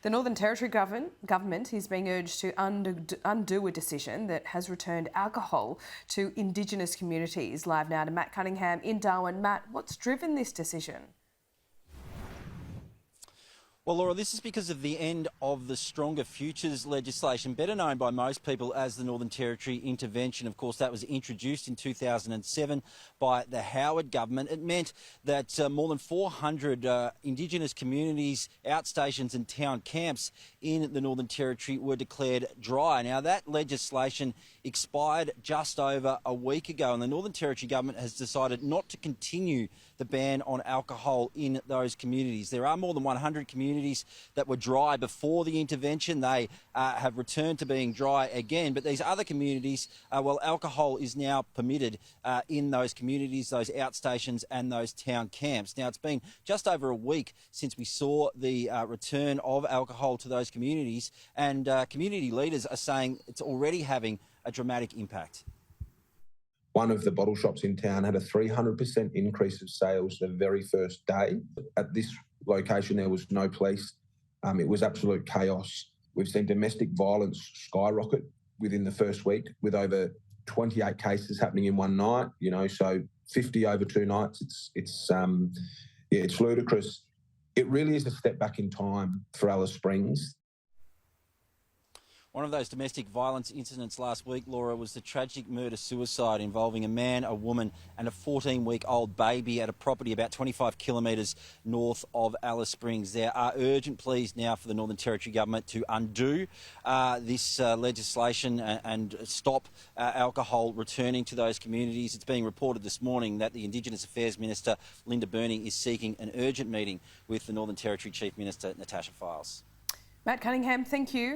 The Northern Territory government is being urged to undo a decision that has returned alcohol to Indigenous communities. Live now to Matt Cunningham in Darwin. Matt, what's driven this decision? Well, Laura, this is because of the end of the Stronger Futures legislation, better known by most people as the Northern Territory intervention. Of course, that was introduced in 2007 by the Howard government. It meant that more than 400 Indigenous communities, outstations and town camps in the Northern Territory were declared dry. Now, that legislation expired just over a week ago, and the Northern Territory government has decided not to continue the ban on alcohol in those communities. There are more than 100 communities that were dry before the intervention. They have returned to being dry again, but these other communities, well, alcohol is now permitted in those communities, those outstations and those town camps. Now, it's been just over a week since we saw the return of alcohol to those communities, and community leaders are saying it's already having a dramatic impact. One of the bottle shops in town had a 300% increase of sales the very first day. At this location, there was no police. It was absolute chaos. We've seen domestic violence skyrocket within the first week, with over 28 cases happening in one night. You know, so 50 over 2 nights. It's ludicrous. It really is a step back in time for Alice Springs. One of those domestic violence incidents last week, Laura, was the tragic murder-suicide involving a man, a woman and a 14-week-old baby at a property about 25 kilometres north of Alice Springs. There are urgent pleas now for the Northern Territory government to undo this legislation and stop alcohol returning to those communities. It's being reported this morning that the Indigenous Affairs Minister, Linda Burney, is seeking an urgent meeting with the Northern Territory Chief Minister, Natasha Files. Matt Cunningham, thank you.